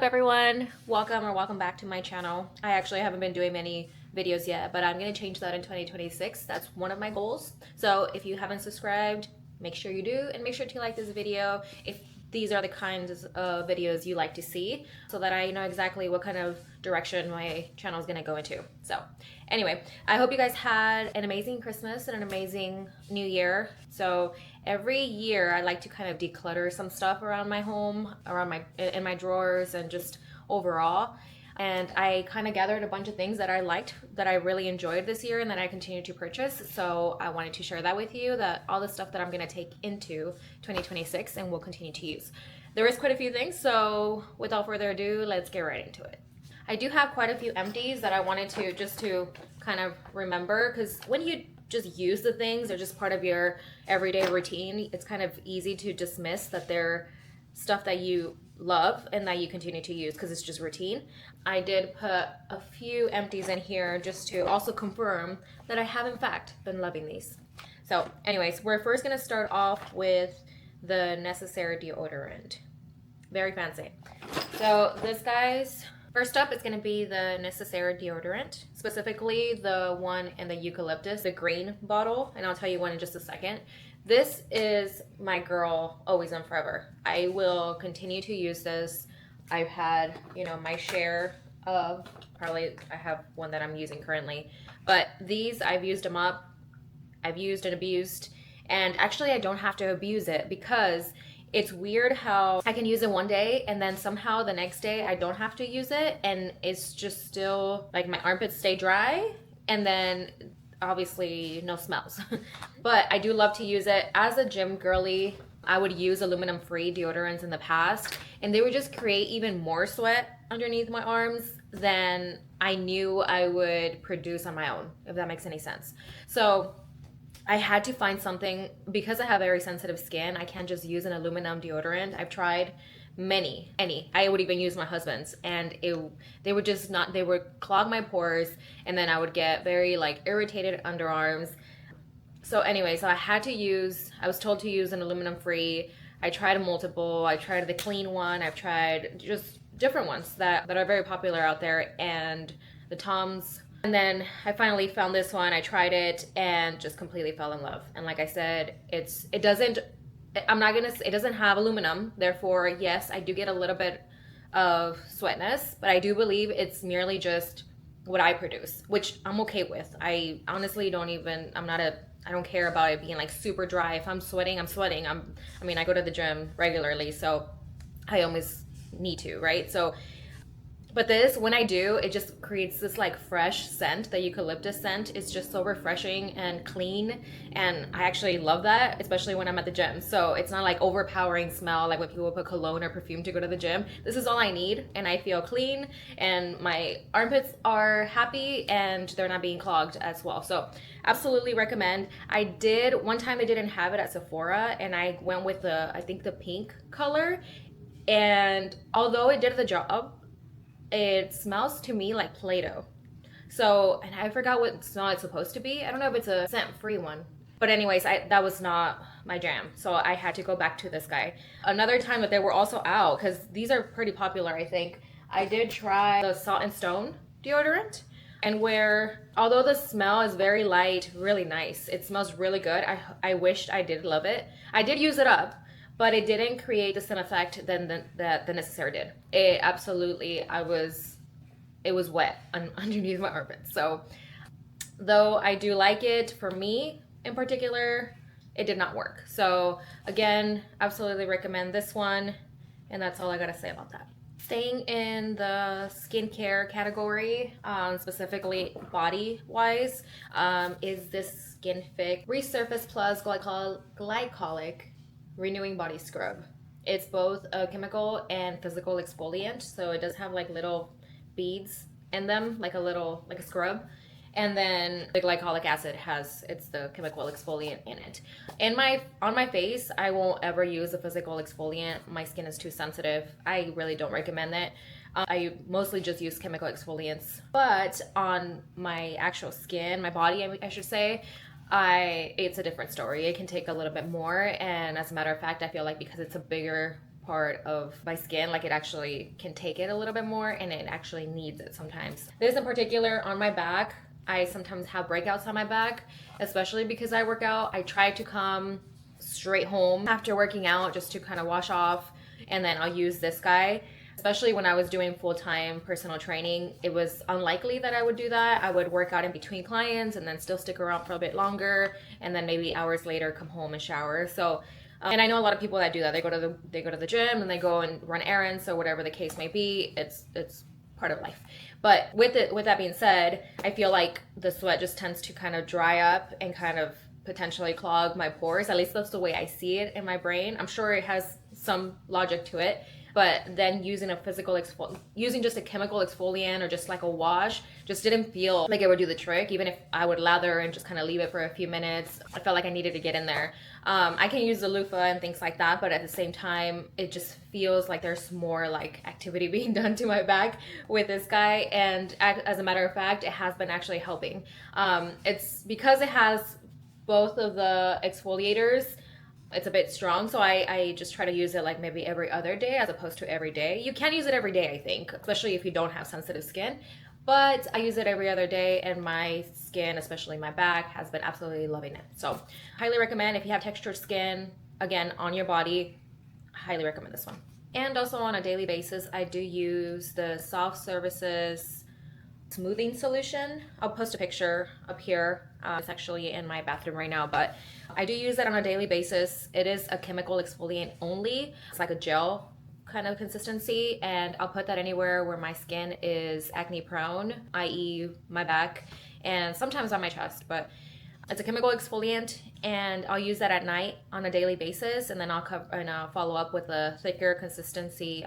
everyone? Welcome back to my channel. I actually haven't been doing many videos yet, but I'm going to change that in 2026. That's one of my goals. So if you haven't subscribed, make sure you do, and make sure to like this video if these are the kinds of videos you like to see, so that I know exactly what kind of direction my channel is going to go into. So anyway, I hope you guys had an amazing Christmas and an amazing New Year. So every year I like to kind of declutter some stuff around my home, in my drawers, and just overall. And I kind of gathered a bunch of things that I liked, that I really enjoyed this year, and that I continue to purchase. So I wanted to share that with you, that all the stuff that I'm going to take into 2026 and will continue to use. There is quite a few things, so without further ado, let's get right into it. I do have quite a few empties that I wanted to just to kind of remember, because when you just use the things, they're just part of your everyday routine. It's kind of easy to dismiss that they're stuff that you love and that you continue to use because it's just routine. I did put a few empties in here just to also confirm that I have in fact been loving these. So anyways, we're first going to start off with the Necessary Deodorant. Very fancy. So this, guys, first up is going to be the Necessary Deodorant, specifically the one in the eucalyptus, the green bottle, and I'll tell you one in just a second. This is my girl always and forever. I will continue to use this. I've had, my share of, probably I have one that I'm using currently, but these, I've used them up. I've used and abused, and actually I don't have to abuse it, because it's weird how I can use it one day and then somehow the next day I don't have to use it, and it's just still like my armpits stay dry, and then obviously no smells. But I do love to use it. As a gym girly, I would use aluminum free deodorants in the past, and they would just create even more sweat underneath my arms than I knew I would produce on my own, if that makes any sense. So I had to find something, because I have very sensitive skin. I can't just use an aluminum deodorant. I've tried many. I would even use my husband's, and they would clog my pores, and then I would get very irritated underarms. So anyway, I was told to use an aluminum free. I tried multiple. I tried the clean one. I've tried just different ones that are very popular out there, and the Toms. And then I finally found this one. I tried it and just completely fell in love. And like I said, it doesn't have aluminum. Therefore, yes, I do get a little bit of sweatness, but I do believe it's merely just what I produce, which I'm okay with. I honestly I don't care about it being super dry. If I'm sweating, I'm sweating. I go to the gym regularly, so I always need to, right? So, but this, when I do, it just creates this fresh scent. The eucalyptus scent is just so refreshing and clean, and I actually love that, especially when I'm at the gym. So it's not overpowering smell like when people put cologne or perfume to go to the gym. This is all I need, and I feel clean, and my armpits are happy, and they're not being clogged as well. So absolutely recommend. One time I didn't have it at Sephora, and I went with I think the pink color, and although it did the job, it smells to me like Play-Doh. So, and I forgot what smell it's supposed to be. I don't know if it's a scent-free one. But anyways, that was not my jam. So I had to go back to this guy. Another time that they were also out, because these are pretty popular, I think, I did try the Salt and Stone deodorant. And although the smell is very light, really nice, it smells really good. I wished I did love it. I did use it up, but it didn't create the same effect that the Necessary did. It absolutely, it was wet underneath my armpits. So, though I do like it, for me in particular, it did not work. So again, absolutely recommend this one, and that's all I gotta say about that. Staying in the skincare category, specifically body-wise, is this Skin Fix Resurface Plus Glycolic Renewing Body Scrub. It's both a chemical and physical exfoliant, so it does have little beads in them, like a scrub. And then the glycolic acid it's the chemical exfoliant in it. On my face, I won't ever use a physical exfoliant. My skin is too sensitive. I really don't recommend it. I mostly just use chemical exfoliants. But on my actual skin, my body, I should say, it's a different story. It can take a little bit more, and as a matter of fact, I feel like because it's a bigger part of my skin. Like it actually can take it a little bit more and it actually needs it sometimes. This in particular on my back, I sometimes have breakouts on my back, especially because I work out. I try to come straight home after working out just to kind of wash off, and then I'll use this guy. Especially when I was doing full-time personal training, it was unlikely that I would do that. I would work out in between clients and then still stick around for a bit longer, and then maybe hours later come home and shower. So and I know a lot of people that do that. They go to the gym and they go and run errands or whatever the case may be. It's part of life. But with that being said, I feel like the sweat just tends to kind of dry up and kind of potentially clog my pores. At least that's the way I see it in my brain. I'm sure it has some logic to it. But then using using just a chemical exfoliant or just like a wash just didn't feel like it would do the trick. Even if I would lather and just kind of leave it for a few minutes, I felt like I needed to get in there. I can use the loofah and things like that, but at the same time, it just feels like there's more like activity being done to my back with this guy. And as a matter of fact, it has been actually helping. It's because it has both of the exfoliators. It's a bit strong, so I just try to use it like maybe every other day as opposed to every day. You can use it every day, I think, especially if you don't have sensitive skin. But I use it every other day, and my skin, especially my back, has been absolutely loving it. So highly recommend if you have textured skin, again, on your body, highly recommend this one. And also on a daily basis, I do use the Soft Services smoothing solution. I'll post a picture up here. It's actually in my bathroom right now, but I do use that on a daily basis. It is a chemical exfoliant only. It's like a gel kind of consistency, and I'll put that anywhere where my skin is acne prone, i.e. my back, and sometimes on my chest. But it's a chemical exfoliant, and I'll use that at night on a daily basis, and then I'll follow up with a thicker consistency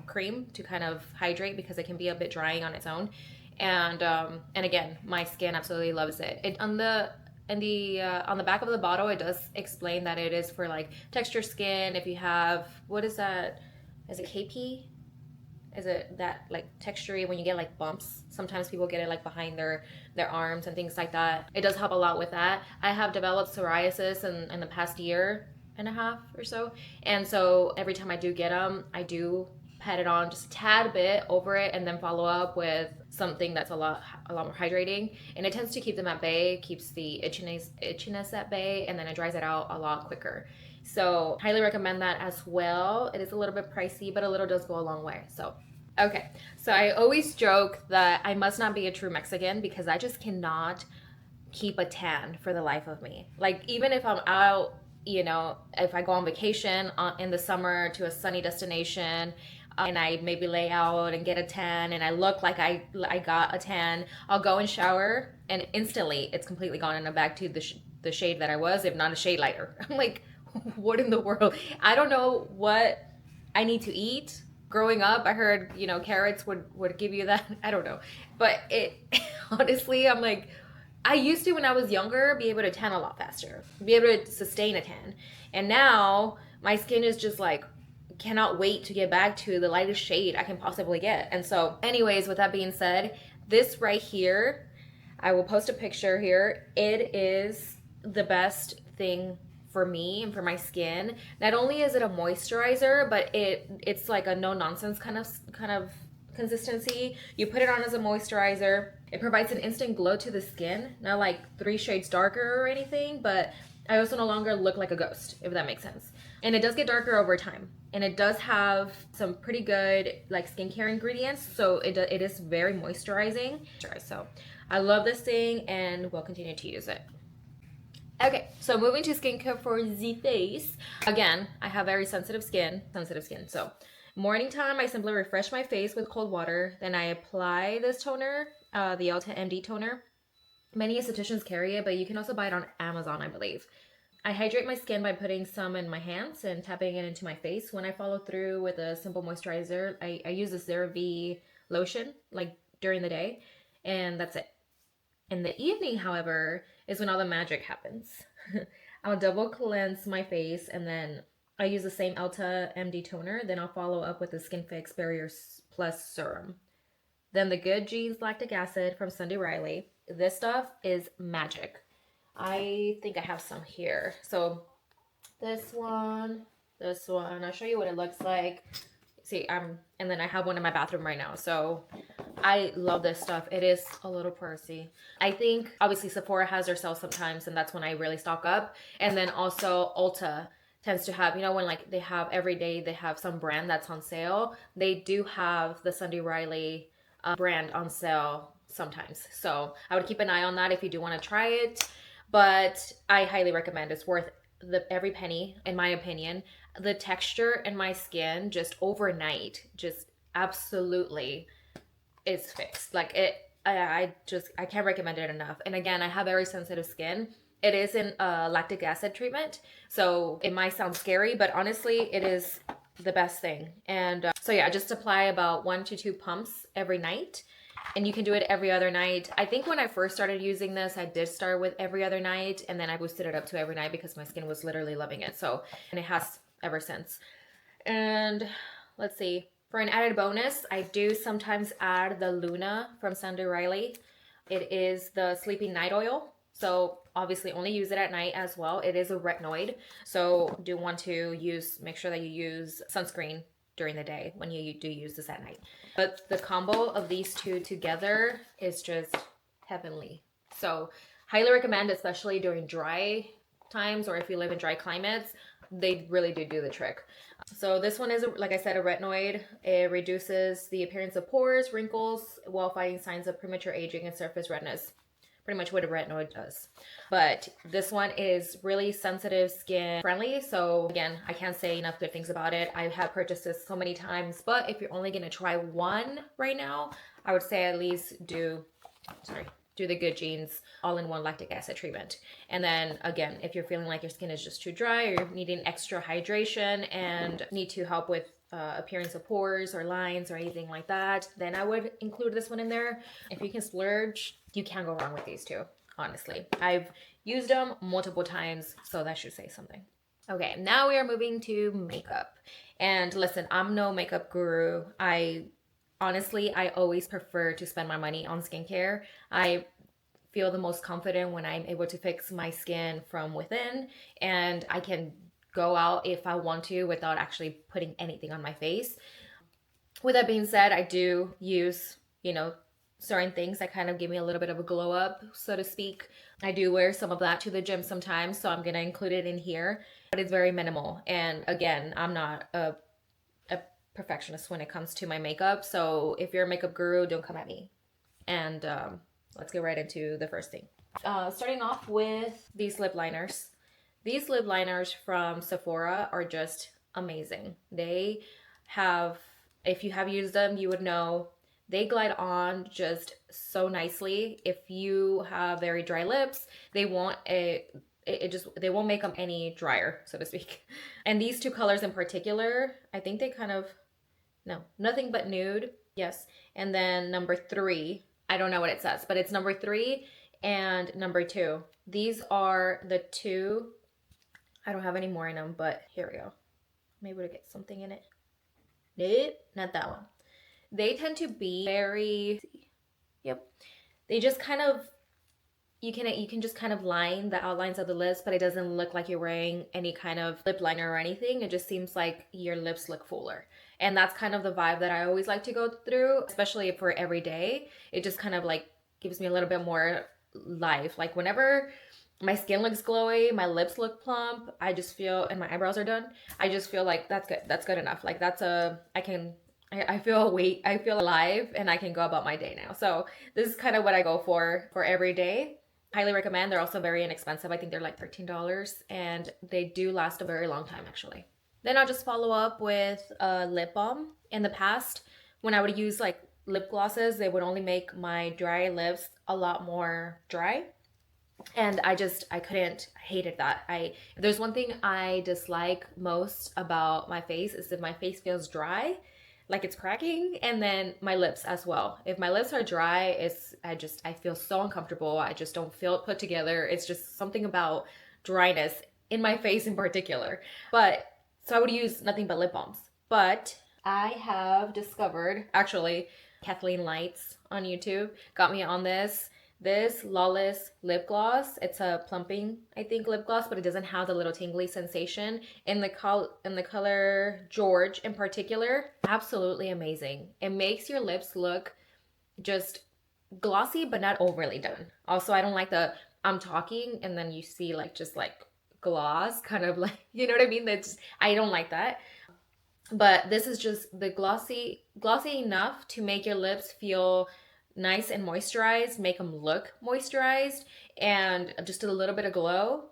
cream to kind of hydrate, because it can be a bit drying on its own. And again, my skin absolutely loves it. On the back of the bottle, it does explain that it is for like texture skin. If you have, what is that? Is it KP? Is it that like textury when you get like bumps? Sometimes people get it like behind their arms and things like that. It does help a lot with that. I have developed psoriasis in the past year and a half or so. And so every time I do get them, I do pat it on just a tad bit over it and then follow up with something that's a lot more hydrating, and it tends to keep them at bay, keeps the itchiness at bay, and then it dries it out a lot quicker. So highly recommend that as well. It is a little bit pricey, but a little does go a long way. So okay, so I always joke that I must not be a true Mexican because I just cannot keep a tan for the life of me. Like even if I'm out, you know, if I go on vacation in the summer to a sunny destination, and I maybe lay out and get a tan and I look like I got a tan, I'll go and shower and instantly it's completely gone and I'm back to the shade that I was, if not a shade lighter. I'm like, what in the world? I don't know what I need to eat. Growing up, I heard, you know, carrots would give you that. I don't know. But it honestly, I'm like, I used to, when I was younger, be able to tan a lot faster, be able to sustain a tan. And now my skin is just like, cannot wait to get back to the lightest shade I can possibly get. And so anyways, with that being said, this right here, I will post a picture here. It is the best thing for me and for my skin. Not only is it a moisturizer, but it's like a no nonsense kind of consistency. You put it on as a moisturizer. It provides an instant glow to the skin, not like 3 shades darker or anything, but I also no longer look like a ghost, if that makes sense. And it does get darker over time. And it does have some pretty good like skincare ingredients. So it is very moisturizing. So I love this thing and will continue to use it. Okay, so moving to skincare for the face. Again, I have very sensitive skin. So morning time, I simply refresh my face with cold water. Then I apply this toner, the Ulta MD toner. Many estheticians carry it, but you can also buy it on Amazon, I believe. I hydrate my skin by putting some in my hands and tapping it into my face. When I follow through with a simple moisturizer, I use the CeraVe lotion like during the day, and that's it. In the evening, however, is when all the magic happens. I'll double cleanse my face, and then I use the same Ulta MD toner. Then I'll follow up with the Skin Fix Barrier Plus Serum. Then the Good Genes Lactic Acid from Sunday Riley. This stuff is magic. I think I have some here. So this one, This one, I'll show you what it looks like. See, and then I have one in my bathroom right now. So I love this stuff. It is a little pricey. I think obviously Sephora has their sales sometimes, and that's when I really stock up. And then also Ulta tends to have, you know, when like they have every day they have some brand that's on sale. They do have the Sunday Riley brand on sale sometimes. So I would keep an eye on that if you do want to try it. But I highly recommend. It's worth the every penny, in my opinion. The texture in my skin just overnight, just absolutely is fixed. Like it, I can't recommend it enough. And again, I have very sensitive skin. It is in a lactic acid treatment, so it might sound scary, but honestly, it is the best thing. And so yeah, just apply about 1 to 2 pumps every night. And you can do it every other night. I think when I first started using this, I did start with every other night, and then I boosted it up to every night because my skin was literally loving it. So, and it has ever since. And let's see. For an added bonus, I do sometimes add the Luna from Sunday Riley. It is the Sleeping Night Oil. So obviously only use it at night as well. It is a retinoid. So do want to make sure that you use sunscreen during the day when you do use this at night. But the combo of these two together is just heavenly. So highly recommend, especially during dry times or if you live in dry climates. They really do the trick. So this one is, like I said, a retinoid. It reduces the appearance of pores, wrinkles, while fighting signs of premature aging and surface redness. Pretty much what a retinoid does. But this one is really sensitive skin friendly. So again, I can't say enough good things about it. I have purchased this so many times, but if you're only gonna try one right now, I would say at least do the Good Genes all-in-one lactic acid treatment. And then again, if you're feeling like your skin is just too dry or you're needing extra hydration and need to help with appearance of pores or lines or anything like that, then I would include this one in there. If you can splurge, you can't go wrong with these two, honestly. I've used them multiple times, so that should say something. Okay, now we are moving to makeup. And listen, I'm no makeup guru. Honestly, I always prefer to spend my money on skincare. I feel the most confident when I'm able to fix my skin from within, and I can go out if I want to without actually putting anything on my face. With that being said, I do use, certain things that kind of give me a little bit of a glow up, so to speak. I do wear some of that to the gym sometimes, so I'm going to include it in here, but it's very minimal. And again, I'm not a perfectionist when it comes to my makeup. So if you're a makeup guru, don't come at me. And let's get right into the first thing. Starting off with these lip liners. These lip liners from Sephora are just amazing. They have, if you have used them, you would know they glide on just so nicely. If you have very dry lips, they won't make them any drier, so to speak. And these two colors in particular, I think they kind of, no, Nothing But Nude. Yes. And then number 3, I don't know what it says, but it's number 3 and number 2. These are the two. I don't have any more in them, but here we go. Maybe we'll get something in it. Nope, not that one. They tend to be very, yep. They just kind of, you can just kind of line the outlines of the lips, but it doesn't look like you're wearing any kind of lip liner or anything. It just seems like your lips look fuller. And that's kind of the vibe that I always like to go through, especially for every day. It just kind of like gives me a little bit more life. Like whenever my skin looks glowy, my lips look plump, I just feel, and my eyebrows are done, I just feel like that's good. That's good enough. Like I feel alive, and I can go about my day now. So this is kind of what I go for every day. Highly recommend. They're also very inexpensive. I think they're like $13, and they do last a very long time actually. Then I'll just follow up with a lip balm. In the past, when I would use like lip glosses, they would only make my dry lips a lot more dry. And I hated that. If there's one thing I dislike most about my face is if my face feels dry, like it's cracking, and then my lips as well. If my lips are dry, I feel so uncomfortable. I just don't feel it put together. It's just something about dryness in my face in particular. So I would use nothing but lip balms. But I have discovered, actually, Kathleen Lights on YouTube got me on this. This Lawless lip gloss, it's a plumping, I think, lip gloss, but it doesn't have the little tingly sensation. In the color George in particular, absolutely amazing. It makes your lips look just glossy but not overly done. Also, I don't like the I'm talking and then you see like just like gloss kind of like, you know what I mean? That's I don't like that. But this is just the glossy enough to make your lips feel nice and moisturized, make them look moisturized, and just a little bit of glow,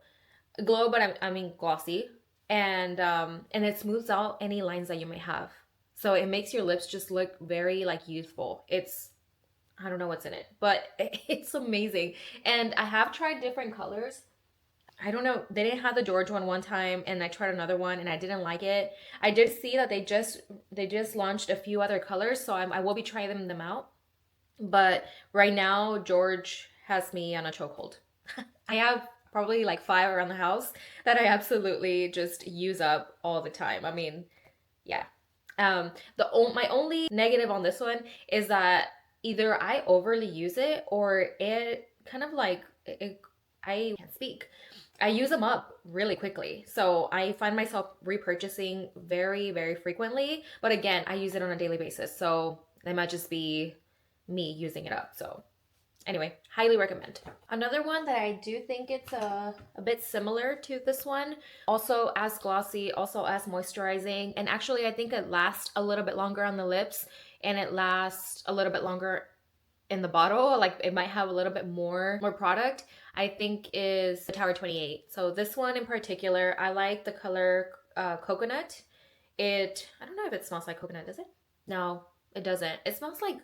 but I mean glossy, and it smooths out any lines that you may have. So it makes your lips just look very like youthful. It's I don't know what's in it, but it's amazing. And I have tried different colors. I don't know. They didn't have the George one time, and I tried another one, and I didn't like it. I did see that they just launched a few other colors, so I will be trying them out. But right now, George has me on a chokehold. I have probably like five around the house that I absolutely just use up all the time. I mean, yeah. My only negative on this one is that either I overly use it or it kind of like I can't speak. I use them up really quickly. So I find myself repurchasing very, very frequently. But again, I use it on a daily basis. So it might just be me using it up. So anyway, highly recommend. Another one that I do think it's a bit similar to this one, also as glossy, also as moisturizing, and actually I think it lasts a little bit longer on the lips and it lasts a little bit longer in the bottle. Like it might have a little bit more product. I think is the Tower 28. So this one in particular, I like the color coconut. I don't know if it smells like coconut, does it? No, it doesn't. It smells like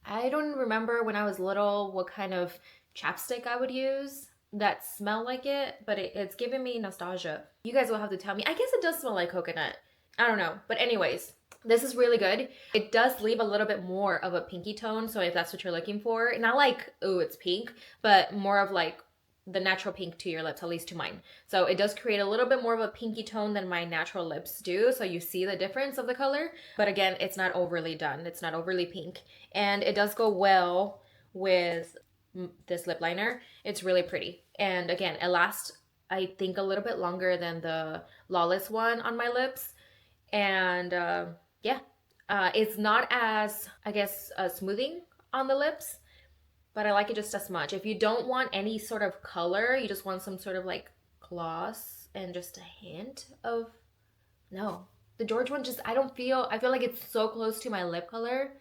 I don't remember when I was little what kind of chapstick I would use that smell like it, but it's giving me nostalgia. You guys will have to tell me. I guess it does smell like coconut. I don't know. But anyways, this is really good. It does leave a little bit more of a pinky tone, so if that's what you're looking for, not like, oh, it's pink, but more of like the natural pink to your lips, at least to mine. So it does create a little bit more of a pinky tone than my natural lips do, so you see the difference of the color. But again, it's not overly done. It's not overly pink. And it does go well with this lip liner. It's really pretty. And again, it lasts, I think, a little bit longer than the Lawless one on my lips. And yeah, it's not as, I guess, smoothing on the lips, but I like it just as much. If you don't want any sort of color, you just want some sort of like gloss and just a hint of, no. The George one just, I feel like it's so close to my lip color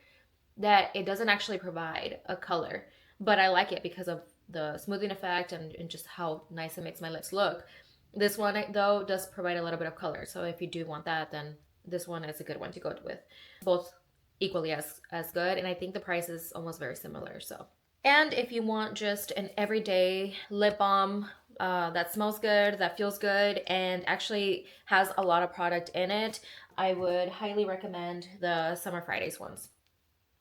that it doesn't actually provide a color. But I like it because of the smoothing effect and just how nice it makes my lips look. This one, though, does provide a little bit of color. So if you do want that, then this one is a good one to go with. Both equally as good. And I think the price is almost very similar. So. And if you want just an everyday lip balm that smells good, that feels good, and actually has a lot of product in it, I would highly recommend the Summer Fridays ones.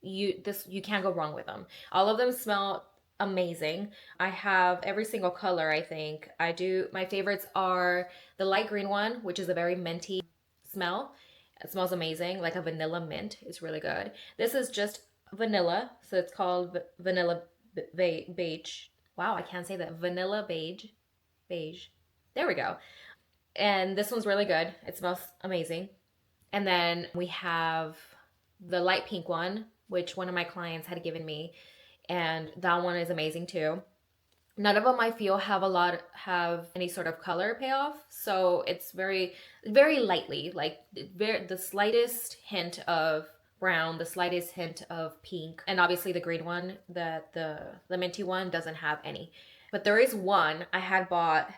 You can't go wrong with them. All of them smell amazing. I have every single color, I think. My favorites are the light green one, which is a very minty smell. It smells amazing, like a vanilla mint. It's really good. This is just vanilla, so it's called vanilla beige. Wow, I can't say that. Vanilla beige. Beige. There we go. And this one's really good. It smells amazing. And then we have the light pink one, which one of my clients had given me, and that one is amazing too. None of them I feel have any sort of color payoff, so it's very very lightly, like the slightest hint of brown, the slightest hint of pink, and obviously the green one, the minty one doesn't have any. But there is one I had bought.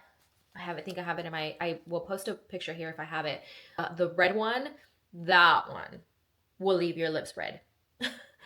I think I have it in my. I will post a picture here if I have it. The red one, that one will leave your lips red,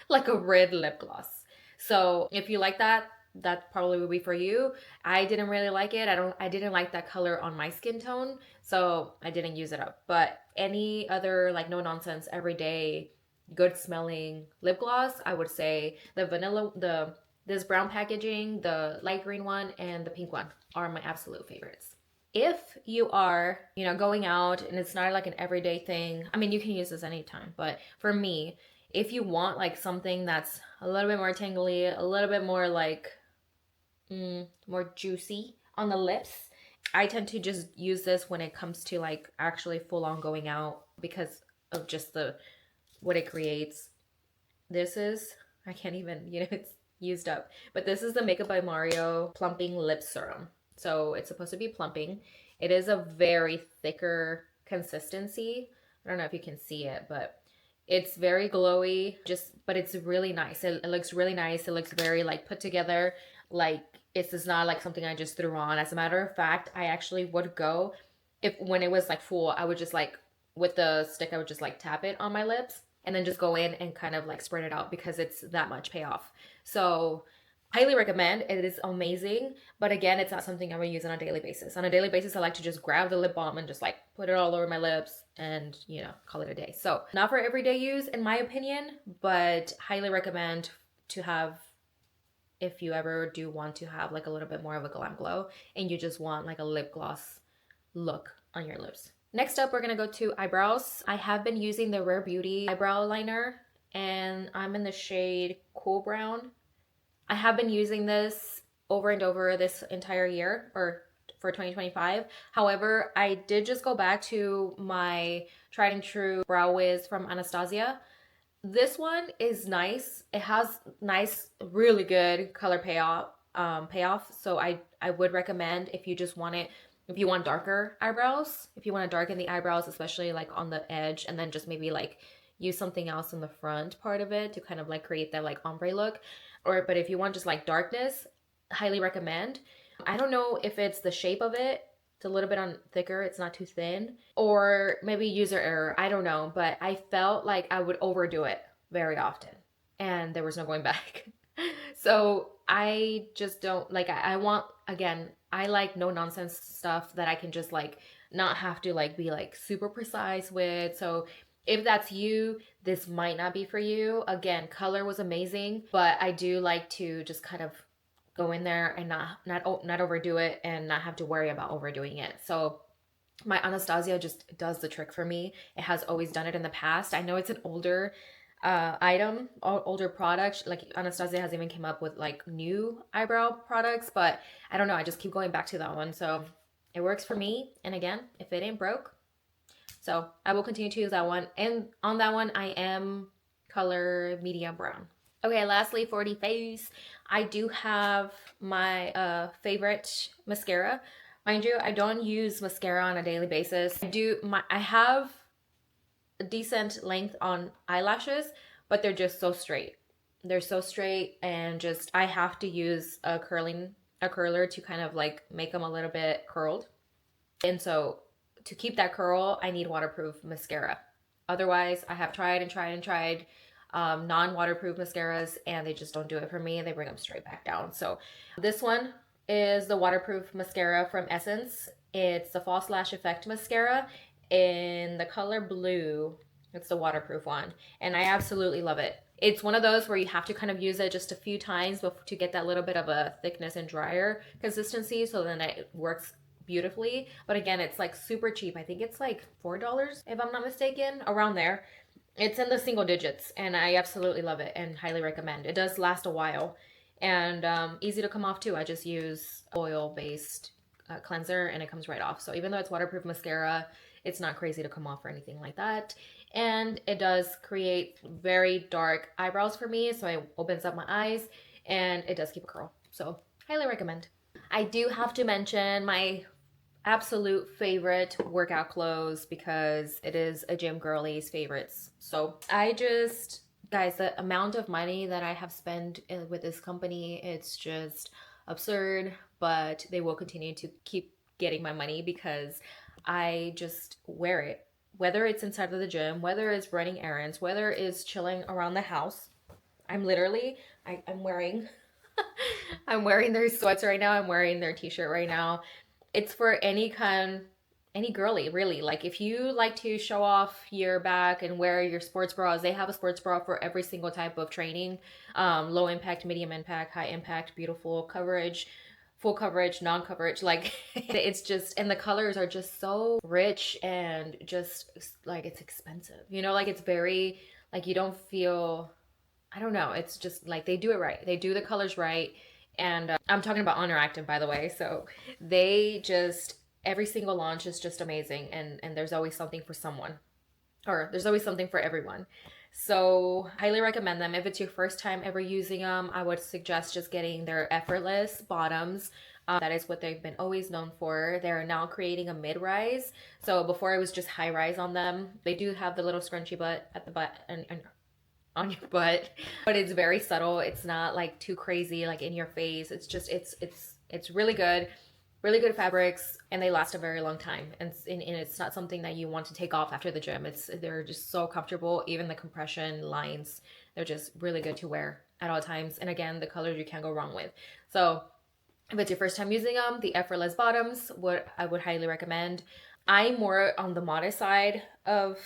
like a red lip gloss. So if you like that, that probably would be for you. I didn't really like it. I didn't like that color on my skin tone, so I didn't use it up. But any other like no nonsense, everyday, good smelling lip gloss, I would say the vanilla, this brown packaging, the light green one, and the pink one are my absolute favorites. If you are, going out and it's not like an everyday thing, I mean, you can use this anytime, but for me, if you want like something that's a little bit more tingly, a little bit more like more juicy on the lips. I tend to just use this when it comes to like actually full on going out because of just the what it creates. This is, I can't even, it's used up. But this is the Makeup by Mario Plumping Lip Serum. So it's supposed to be plumping. It is a very thicker consistency. I don't know if you can see it, but it's very glowy, but it's really nice. It looks really nice. It looks very like put together. Like it's just not like something I just threw on. As a matter of fact, I actually would go if when it was like full, I would just like with the stick, I would just like tap it on my lips and then just go in and kind of like spread it out because it's that much payoff. So highly recommend. It is amazing. But again, it's not something I would use on a daily basis. On a daily basis, I like to just grab the lip balm and just like put it all over my lips and, call it a day. So not for everyday use in my opinion, but highly recommend to have if you ever do want to have like a little bit more of a glam glow and you just want like a lip gloss look on your lips. Next up, we're gonna go to eyebrows. I have been using the Rare Beauty eyebrow liner and I'm in the shade Cool Brown. I have been using this over and over this entire year or for 2025. However, I did just go back to my tried and true Brow Wiz from Anastasia. This one is nice. It has nice, really good color payoff. So I would recommend if you just want it, if you want darker eyebrows, if you want to darken the eyebrows, especially like on the edge, and then just maybe like use something else in the front part of it to kind of like create that like ombre look. But if you want just like darkness, highly recommend. I don't know if it's the shape of it. It's a little bit on thicker. It's not too thin, or maybe user error. I don't know, but I felt like I would overdo it very often, and there was no going back. So I just don't like. I want again. I like no nonsense stuff that I can just like not have to like be like super precise with. So if that's you, this might not be for you. Again, color was amazing, but I do like to just kind of go in there and not overdo it and not have to worry about overdoing it. So my Anastasia just does the trick for me. It has always done it in the past. I know it's an older item, older product. Like Anastasia has even came up with like new eyebrow products, but I don't know. I just keep going back to that one. So it works for me. And again, if it ain't broke, so I will continue to use that one. And on that one, I am color medium brown. Okay, lastly for the face, I do have my favorite mascara. Mind you, I don't use mascara on a daily basis. I have a decent length on eyelashes, but they're just so straight. They're so straight and just I have to use a curler to kind of like make them a little bit curled. And so to keep that curl, I need waterproof mascara. Otherwise, I have tried and tried and tried non-waterproof mascaras and they just don't do it for me and they bring them straight back down. So this one is the waterproof mascara from Essence. It's the False Lash Effect mascara in the color blue. It's the waterproof one and I absolutely love it. It's one of those where you have to kind of use it just a few times to get that little bit of a thickness and drier consistency, so then it works beautifully. But again, it's like super cheap. I think it's like $4 if I'm not mistaken, around there. It's in the single digits and I absolutely love it and highly recommend. It does last a while and easy to come off too. I just use oil based cleanser and it comes right off. So even though it's waterproof mascara, it's not crazy to come off or anything like that. And it does create very dark eyebrows for me, so it opens up my eyes and it does keep a curl. So highly recommend. I do have to mention my absolute favorite workout clothes because it is a gym girlie's favorites. So guys, the amount of money that I have spent with this company, it's just absurd, but they will continue to keep getting my money because I just wear it. Whether it's inside of the gym, whether it's running errands, whether it's chilling around the house, I'm wearing I'm wearing their sweats right now. I'm wearing their t-shirt right now. It's for any girly, really. Like if you like to show off your back and wear your sports bras, they have a sports bra for every single type of training. Low impact, medium impact, high impact, beautiful coverage, full coverage, non-coverage. Like it's just, and the colors are just so rich and just like it's expensive. Like it's very, like you don't feel, I don't know. It's just like they do it right. They do the colors right. And I'm talking about Honor Active, by the way. So they just, every single launch is just amazing. And there's always something for someone, or there's always something for everyone. So highly recommend them. If it's your first time ever using them, I would suggest just getting their effortless bottoms. That is what they've been always known for. They're now creating a mid-rise. So before it was just high rise on them. They do have the little scrunchy butt at the butt and on your butt, but it's very subtle. It's not like too crazy, like in your face. It's just, it's really good. Really good fabrics, and they last a very long time. And it's not something that you want to take off after the gym. They're just so comfortable. Even the compression lines, they're just really good to wear at all times. And again, the colors you can't go wrong with. So if it's your first time using them, the effortless bottoms, what I would highly recommend. I'm more on the modest side of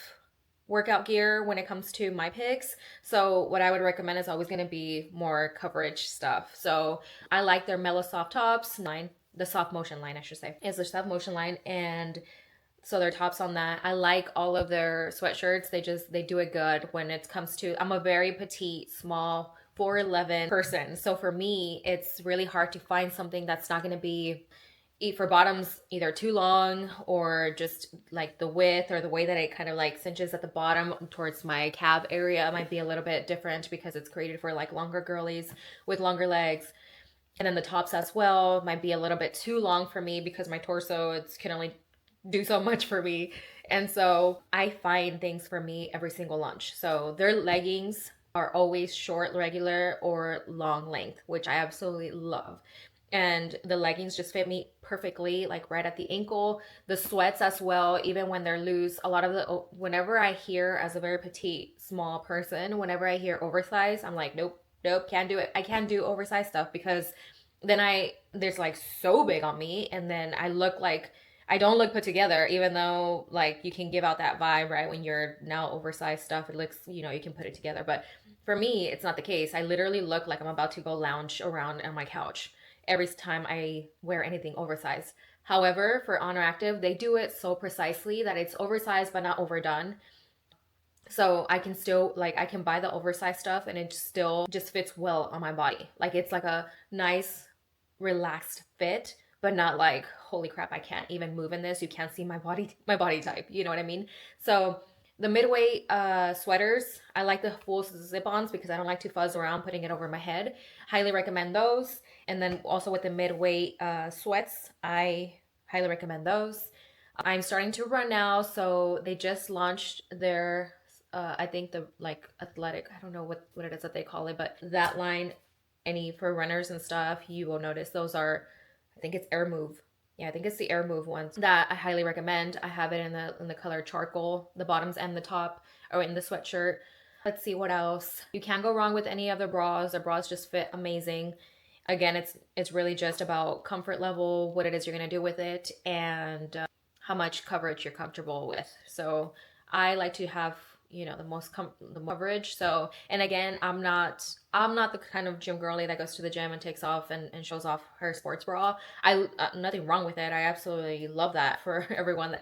workout gear when it comes to my picks. So what I would recommend is always going to be more coverage stuff. So I like their Mellow Soft tops, the soft motion line, I should say, is the soft motion line. And so their tops on that. I like all of their sweatshirts. They do it good when it comes to, I'm a very petite, small, 4'11" person. So for me, it's really hard to find something that's not going to be for bottoms either too long or just like the width or the way that it kind of like cinches at the bottom towards my calf area might be a little bit different because it's created for like longer girlies with longer legs. And then the tops as well might be a little bit too long for me because my torso, it can only do so much for me. And so I find things for me every single lunch. So their leggings are always short, regular, or long length, which I absolutely love. And the leggings just fit me perfectly, like right at the ankle. The sweats as well, even when they're loose. Whenever I hear, as a very petite, small person, whenever I hear oversized, I'm like, nope, can't do it. I can't do oversized stuff because then there's like so big on me, and then I don't look put together, even though like you can give out that vibe, right? When you're now oversized stuff, it looks, you can put it together. But for me, it's not the case. I literally look like I'm about to go lounge around on my couch every time I wear anything oversized. However, for Honor Active, they do it so precisely that it's oversized but not overdone. So I can still, like, I can buy the oversized stuff and it still just fits well on my body. Like, it's like a nice, relaxed fit, but not like, holy crap, I can't even move in this. You can't see my body type. You know what I mean? So the midweight sweaters, I like the full zip-ons because I don't like to fuzz around putting it over my head. Highly recommend those. And then also with the midweight sweats, I highly recommend those. I'm starting to run now, so they just launched their I think the like athletic, I don't know what it is that they call it, but that line, any for runners and stuff, you will notice those are, I think it's Air Move. Yeah, I think it's the Air Move ones that I highly recommend. I have it in the color charcoal, the bottoms and the top, or in the sweatshirt. Let's see what else. You can't go wrong with any of the bras. The bras just fit amazing. Again, it's really just about comfort level, what it is you're gonna do with it, and how much coverage you're comfortable with. So I like to have the most coverage. So, and again, I'm not the kind of gym girly that goes to the gym and takes off and shows off her sports bra. Nothing wrong with it. I absolutely love that for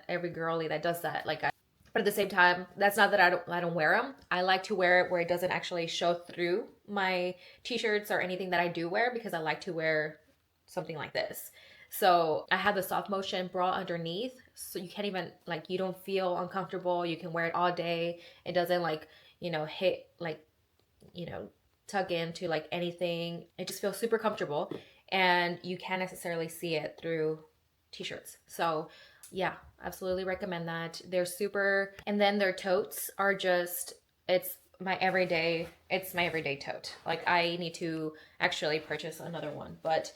every girly that does that. But at the same time, that's not that I don't wear them. I like to wear it where it doesn't actually show through my t-shirts or anything that I do wear, because I like to wear something like this. So I have the soft motion bra underneath, so you can't even, like, you don't feel uncomfortable. You can wear it all day. It doesn't hit, tuck into like anything. It just feels super comfortable, and you can't necessarily see it through t-shirts. So yeah, absolutely recommend that. They're super. And then their totes are just, it's my everyday tote. Like, I need to actually purchase another one, but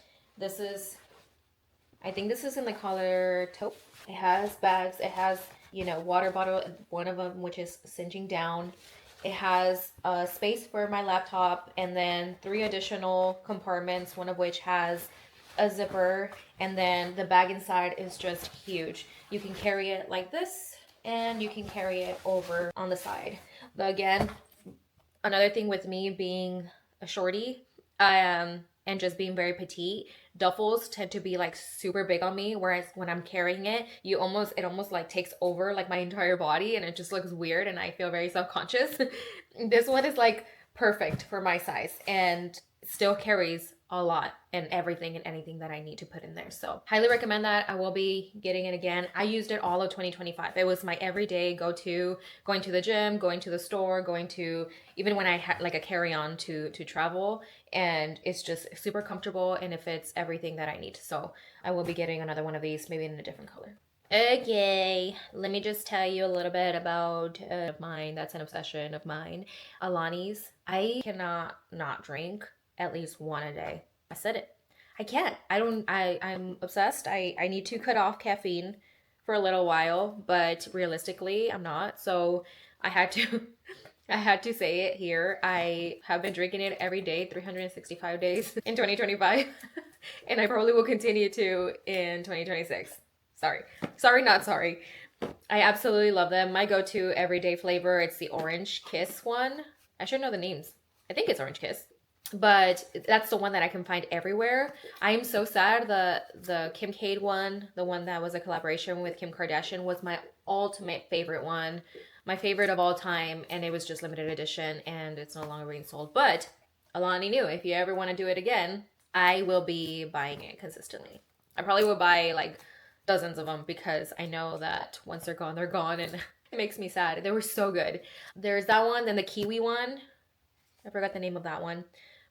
I think this is in the color taupe. It has bags. It has, water bottle, one of them, which is cinching down. It has a space for my laptop, and then 3 additional compartments, one of which has a zipper, and then the bag inside is just huge. You can carry it like this, and you can carry it over on the side. But again, another thing with me being a shorty, and just being very petite, duffels tend to be like super big on me, whereas when I'm carrying it, it almost like takes over like my entire body, and it just looks weird, and I feel very self-conscious. This one is like perfect for my size and still carries a lot and everything and anything that I need to put in there. So highly recommend that. I will be getting it again. I used it all of 2025. It was my everyday go-to, going to the gym, going to the store, going to, even when I had like a carry-on to travel, and it's just super comfortable and it fits everything that I need. So I will be getting another one of these, maybe in a different color. Okay, let me just tell you a little bit about mine. That's an obsession of mine. Alani's. I cannot not drink at least one a day. I said it. I can't. I'm obsessed. I need to cut off caffeine for a little while, but realistically, I'm not. So I had to I had to say it here. I have been drinking it every day, 365 days in 2025, and I probably will continue to in 2026. Sorry, not sorry. I absolutely love them. My go-to everyday flavor, it's the Orange Kiss one. I should know the names. I think it's Orange Kiss, but that's the one that I can find everywhere. I am so sad the Kim K one, the one that was a collaboration with Kim Kardashian, was my ultimate favorite one, my favorite of all time, and it was just limited edition and it's no longer being sold. But Alani knew, if you ever want to do it again, I will be buying it consistently. I probably will buy like dozens of them because I know that once they're gone, and it makes me sad. They were so good. There's that one, then the kiwi one. I forgot the name of that one.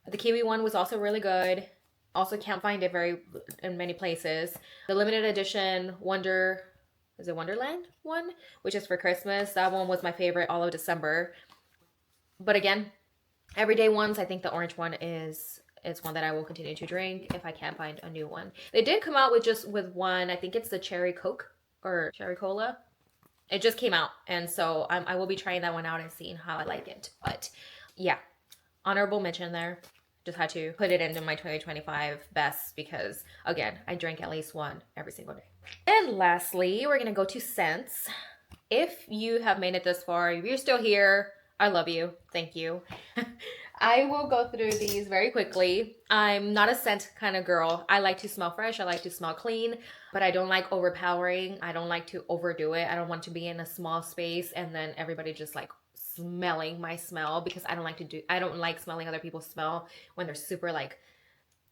But the kiwi one was also really good. Also can't find it in many places. The limited edition Wonderland one, which is for Christmas. That one was my favorite all of December. But again, everyday ones, I think the orange one is one that I will continue to drink if I can't find a new one. They did come out with one, I think it's the Cherry Coke or Cherry Cola. It just came out, and so I will be trying that one out and seeing how I like it. But yeah, honorable mention there. Just had to put it into my 2025 best because, again, I drank at least one every single day. And lastly, we're gonna go to scents. If you have made it this far, if you're still here, I love you. Thank you. I will go through these very quickly. I'm not a scent kind of girl. I like to smell fresh. I like to smell clean, but I don't like overpowering. I don't like to overdo it. I don't want to be in a small space and then everybody just like smelling my smell, because I don't like smelling other people's smell when they're super like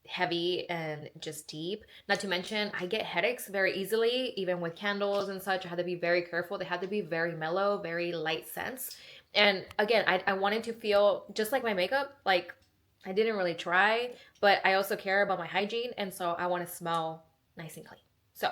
heavy and just deep. Not to mention, I get headaches very easily, even with candles and such. I have to be very careful. They have to be very mellow, very light scents. And again, I wanted to feel just like my makeup. Like, I didn't really try, but I also care about my hygiene, and so I want to smell nice and clean. So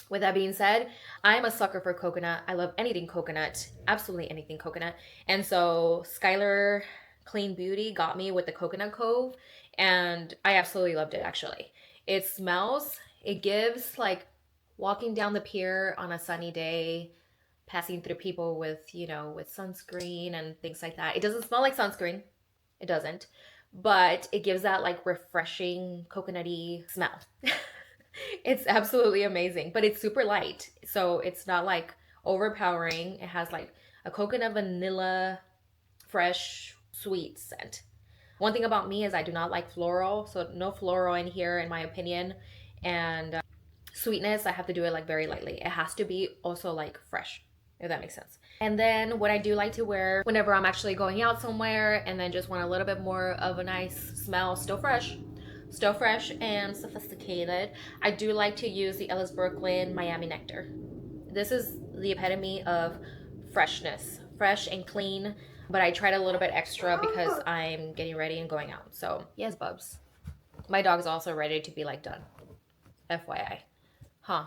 with that being said, I'm a sucker for coconut. I love anything coconut, absolutely anything coconut. And so Skylar Clean Beauty got me with the Coconut Cove, and I absolutely loved it, actually. It smells, it gives like walking down the pier on a sunny day, passing through people with, with sunscreen and things like that. It doesn't smell like sunscreen. It doesn't. But it gives that like refreshing coconutty smell. It's absolutely amazing. But it's super light. So it's not like overpowering. It has like a coconut vanilla, fresh, sweet scent. One thing about me is I do not like floral. So no floral in here, in my opinion. And sweetness, I have to do it like very lightly. It has to be also like fresh, if that makes sense. And then what I do like to wear whenever I'm actually going out somewhere and then just want a little bit more of a nice smell, still fresh and sophisticated, I do like to use the Ellis Brooklyn Miami Nectar. This is the epitome of freshness, fresh and clean, but I tried a little bit extra because I'm getting ready and going out. So yes, Bubs. My dog's also ready to be like done. FYI. Huh.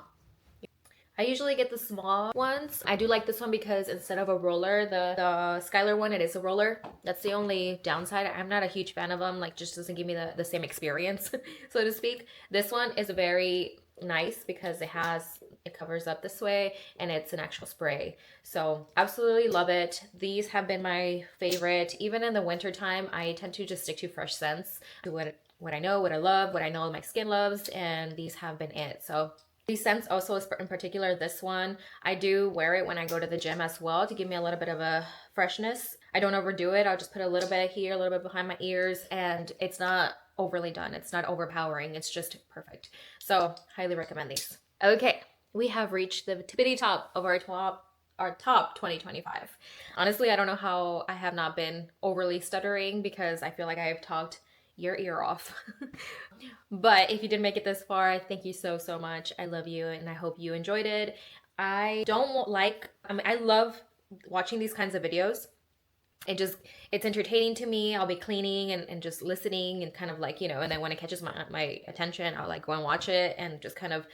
I usually get the small ones. I do like this one because instead of a roller, the Skylar one, it is a roller. That's the only downside. I'm not a huge fan of them. Like, just doesn't give me the same experience, so to speak. This one is very nice because it covers up this way and it's an actual spray. So absolutely love it. These have been my favorite. Even in the winter time, I tend to just stick to fresh scents, to what I know, what I love, what I know my skin loves, and these have been it. So these scents also, in particular this one, I do wear it when I go to the gym as well to give me a little bit of a freshness. I don't overdo it. I'll just put a little bit here, a little bit behind my ears, and it's not overly done. It's not overpowering. It's just perfect. So highly recommend these. Okay, we have reached the tippity top of our top 2025. Honestly, I don't know how I have not been overly stuttering because I feel like I have talked your ear off. But if you did make it this far, thank you so, so much. I love you and I hope you enjoyed it. I don't like, I mean, I love watching these kinds of videos. It just, it's entertaining to me. I'll be cleaning and just listening and kind of like, and then when it catches my attention, I'll like go and watch it and just kind of,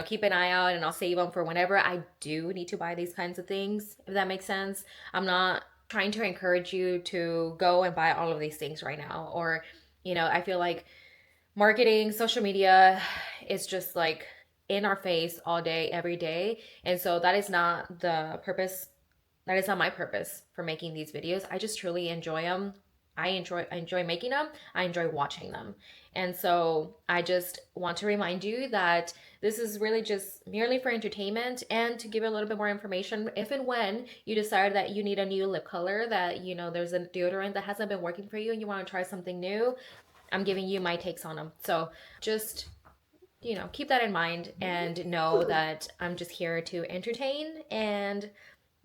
keep an eye out, and I'll save them for whenever I do need to buy these kinds of things, if that makes sense. I'm not trying to encourage you to go and buy all of these things right now, or, I feel like marketing, social media is just like in our face all day, every day. And so that is not the purpose. That is not my purpose for making these videos. I just truly enjoy them. I enjoy making them. I enjoy watching them. And so I just want to remind you that this is really just merely for entertainment and to give you a little bit more information if and when you decide that you need a new lip color, that there's a deodorant that hasn't been working for you and you want to try something new. I'm giving you my takes on them. So just, keep that in mind and know that I'm just here to entertain, and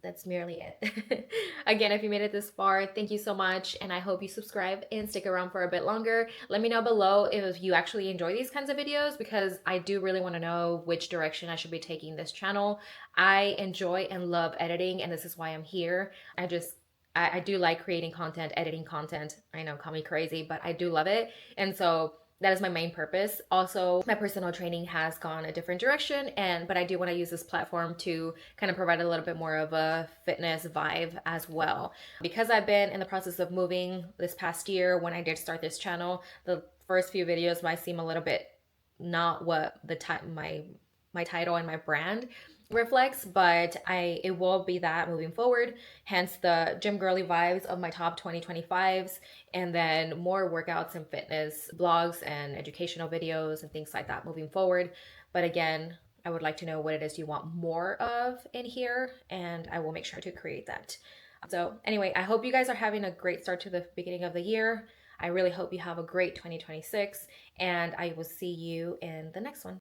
that's merely it. Again, if you made it this far, thank you so much. And I hope you subscribe and stick around for a bit longer. Let me know below if you actually enjoy these kinds of videos, because I do really want to know which direction I should be taking this channel. I enjoy and love editing, and this is why I'm here. I do like creating content, editing content. I know, call me crazy, but I do love it. And so that is my main purpose. Also, my personal training has gone a different direction, but I do want to use this platform to kind of provide a little bit more of a fitness vibe as well. Because I've been in the process of moving this past year, when I did start this channel, the first few videos might seem a little bit not what my title and my brand reflects, but it will be that moving forward. Hence the gym girly vibes of my top 2025s, and then more workouts and fitness blogs and educational videos and things like that moving forward. But again, I would like to know what it is you want more of in here, and I will make sure to create that. So anyway, I hope you guys are having a great start to the beginning of the year. I really hope you have a great 2026, and I will see you in the next one.